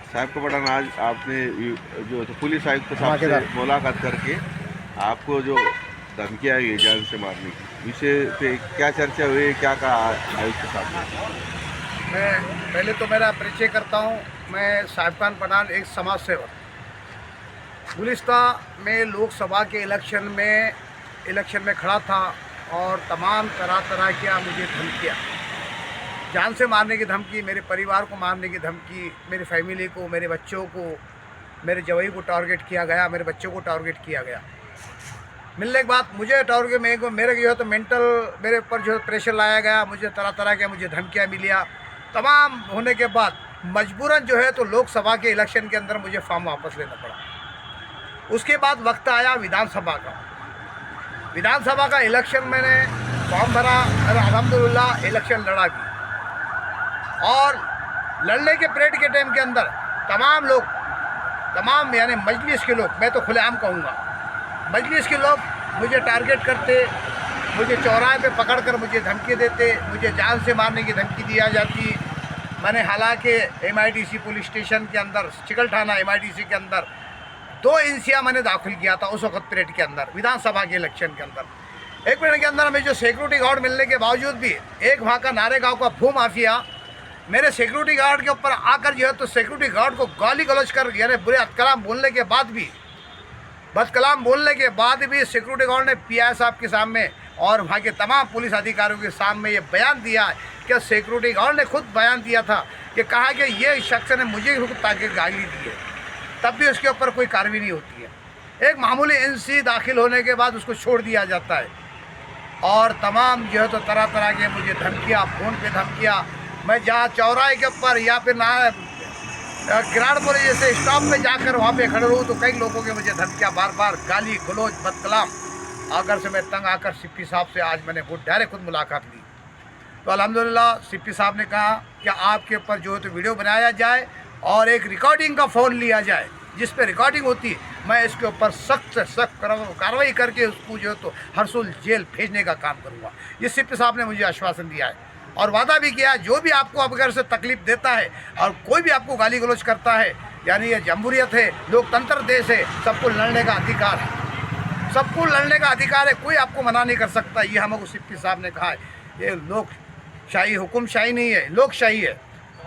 साहब को पठान, आज आपने जो तो पुलिस आयुक्त साहब से मुलाकात करके आपको जो धमकी आई है जान से मारने की विषय पे क्या चर्चा हुई, क्या कहा आयुक्त साहब ने? मैं पहले तो मेरा परिचय करता हूँ। मैं साहिब खान पठान एक समाज सेवक। गुलिस्ता में लोकसभा के इलेक्शन में खड़ा था और तमाम तरह की मुझे धमकियाँ, जान से मारने की धमकी, मेरे परिवार को मारने की धमकी, मेरी फैमिली को, मेरे बच्चों को, मेरे जवाई को टारगेट किया गया, मेरे बच्चों को टारगेट किया गया। मिलने के बाद मुझे टारगेट मेरे जो है तो मेंटल मेरे ऊपर जो है प्रेशर लाया गया, मुझे तरह के मुझे धमकियाँ मिलिया। तमाम होने के बाद मजबूरन जो है तो लोकसभा के इलेक्शन के अंदर मुझे फॉर्म वापस लेना पड़ा। उसके बाद वक्त आया विधानसभा का इलेक्शन। मैंने फॉर्म भरा और अल्हम्दुलिल्लाह इलेक्शन लड़ा भी। और लड़ने के परेड के टाइम के अंदर तमाम यानी मजलिस के लोग, मैं तो खुलेआम कहूँगा, मजलिस के लोग मुझे टारगेट करते, मुझे चौराहे पे पकड़कर मुझे धमकी देते, मुझे जान से मारने की धमकी दिया जाती। मैंने हालांकि MIDC पुलिस स्टेशन के अंदर, चिकल थाना MIDC के अंदर 2 इंसिया मैंने दाखिल किया था उस वक्त परेड के अंदर, विधानसभा के इलेक्शन के अंदर। 1 मिनट के अंदर में जो सिक्योरिटी गार्ड मिलने के बावजूद भी एक वहाँ का नारेगांव का भू माफिया मेरे सिक्योरिटी गार्ड के ऊपर आकर जो है तो सिक्योरिटी गार्ड को गाली गलौज कर, यानी बुरे बदकलाम बोलने के बाद भी सिक्योरिटी गार्ड ने PI साहब के सामने और वहाँ के तमाम पुलिस अधिकारियों के सामने ये बयान दिया कि सिक्योरिटी गार्ड ने खुद बयान दिया था कि कहा कि ये शख्स ने मुझे ताकि गाली दी है, तब भी उसके ऊपर कोई कार्रवाई नहीं होती है। एक मामूली NC दाखिल होने के बाद उसको छोड़ दिया जाता है। और तमाम जो है तो तरह के मुझे धमकियाँ, फ़ोन पे धमकियाँ। मैं जहाँ चौराहे के ऊपर या फिर किराड़पुर जैसे स्टॉप पे जाकर वहाँ पे खड़े रहूँ तो कई लोगों के मुझे धमकियाँ, बार गाली गलौज बदकलाम आकर से मैं तंग आकर CP साहब से आज मैंने वो डायरेक्ट खुद मुलाकात ली। तो अल्हम्दुलिल्लाह CP साहब ने कहा कि आपके ऊपर जो है तो वीडियो बनाया जाए और एक रिकॉर्डिंग का फ़ोन लिया जाए जिस पे रिकॉर्डिंग होती, मैं इसके ऊपर सख्त से सख्त कार्रवाई करके उसको जो है तो हरसुल जेल भेजने का काम करूँगा। ये CP साहब ने मुझे आश्वासन दिया है और वादा भी किया है, जो भी आपको अगर से तकलीफ़ देता है और कोई भी आपको गाली गलौज करता है, यानी ये जमहूरियत है, लोकतंत्र देश है, सबको लड़ने का अधिकार है, सबको लड़ने का अधिकार है, कोई आपको मना नहीं कर सकता। ये हमको CP साहब ने कहा है। ये लोकशाही, हुकुमशाही नहीं है, लोकशाही है,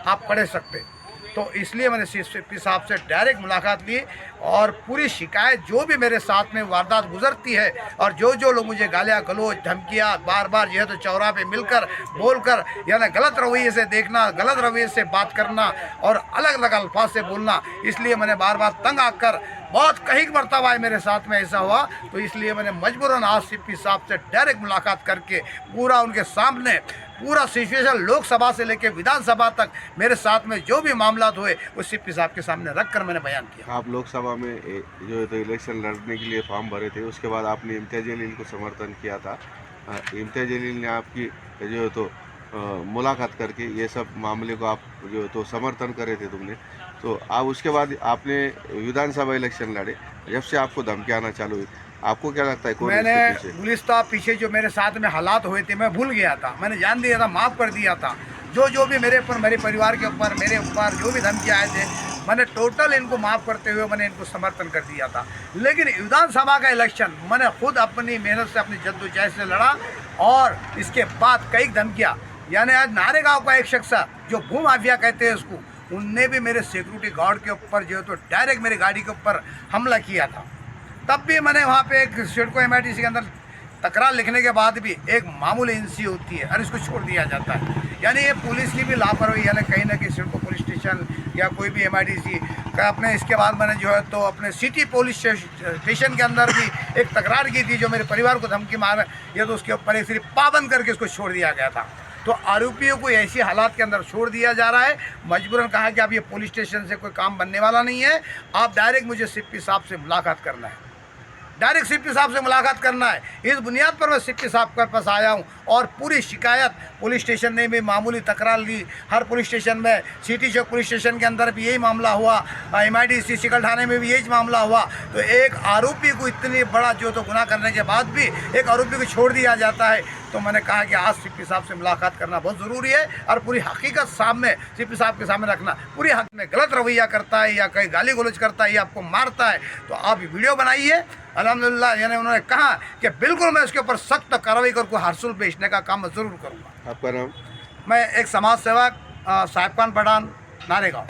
आप पढ़ सकते। तो इसलिए मैंने CP साहब से डायरेक्ट मुलाकात ली और पूरी शिकायत जो भी मेरे साथ में वारदात गुजरती है और जो लोग मुझे गालियाँ गलौज धमकियाँ बार जो है तो चौराहे पे मिलकर बोलकर, यानी गलत रवैये से देखना, गलत रवैये से बात करना और अलग अल्फाज से बोलना, इसलिए मैंने बार तंग आकर बहुत कई मरतबा मेरे साथ में ऐसा हुआ। तो इसलिए मैंने मजबूरन आज CP साहब से डायरेक्ट मुलाकात करके पूरा उनके सामने पूरा सिचुएशन लोकसभा से लेकर विधानसभा तक मेरे साथ में जो भी मामला हुए वो CP साहब के सामने रखकर मैंने बयान किया। आप लोकसभा में जो है तो इलेक्शन लड़ने के लिए फॉर्म भरे थे, उसके बाद आपने इम्तियाज़ जलील को समर्थन किया था। इम्तियाज़ जलील ने आपकी जो है तो मुलाकात करके ये सब मामले को आप जो है तो समर्थन करे थे तुमने, तो आप उसके बाद आपने विधानसभा इलेक्शन लड़े, जब से आपको धमकी आना चालू हुई, आपको क्या लगता है कौन मैंने इसके पीछे? गुलिस्ता पीछे जो मेरे साथ में हालात हुए थे मैं भूल गया था, मैंने जान दिया था, माफ़ कर दिया था। जो भी मेरे ऊपर, मेरे परिवार के ऊपर, मेरे ऊपर जो भी धमकी आए थे, मैंने टोटल इनको माफ़ करते हुए मैंने इनको समर्थन कर दिया था। लेकिन विधानसभा का इलेक्शन मैंने खुद अपनी मेहनत से, अपनी जद्दोजहद से लड़ा और इसके बाद कई धमकियाँ, यानी आज नारेगांव का एक शख्स जो भू माफिया कहते हैं उसको, उनने भी मेरे सिक्योरिटी गार्ड के ऊपर जो है तो डायरेक्ट मेरी गाड़ी के ऊपर हमला किया था। तब भी मैंने वहाँ पे एक सिडको MIDC के अंदर तकरार लिखने के बाद भी एक मामूली NC होती है और इसको छोड़ दिया जाता है। यानी ये पुलिस की भी लापरवाही, यानी कहीं ना कहीं सिडको पुलिस स्टेशन या कोई भी MIDC का अपने, इसके बाद मैंने जो है तो अपने सिटी पुलिस स्टेशन के अंदर भी एक तकरार की थी, जो मेरे परिवार को धमकी मार, या तो उसके ऊपर एक सिर्फ पाबंद करके उसको छोड़ दिया गया था। तो आरोपियों को ऐसी हालात के अंदर छोड़ दिया जा रहा है। मजबूरन कहा कि अब ये पुलिस स्टेशन से कोई काम बनने वाला नहीं है, आप डायरेक्ट मुझे CP साहब से मुलाकात करना है, डायरेक्ट CP साहब से मुलाकात करना है। इस बुनियाद पर मैं CP साहब के पास आया हूँ और पूरी शिकायत पुलिस स्टेशन ने भी मामूली तकरार ली, हर पुलिस स्टेशन में, सिटी चौक पुलिस स्टेशन के अंदर भी यही मामला हुआ, MIDC चिकल थाने में भी यही मामला हुआ। तो एक आरोपी को इतनी बड़ा जो तो गुनाह करने के बाद भी एक आरोपी को छोड़ दिया जाता है, तो मैंने कहा कि आज सीपी साहब से मुलाकात करना बहुत ज़रूरी है और पूरी हकीकत सामने सीपी साहब के सामने रखना। पूरी हक में गलत रवैया करता है या कहीं गाली गलौज करता है या आपको मारता है तो आप वीडियो बनाइए। अल्हम्दुलिल्लाह यानी उन्होंने कहा कि बिल्कुल मैं उसके ऊपर सख्त कार्रवाई करके हार्सूल भेजने का काम मैं ज़रूर करूँगा। आपका नाम? मैं एक समाज सेवक साहिब खान पठान, नारेगांव।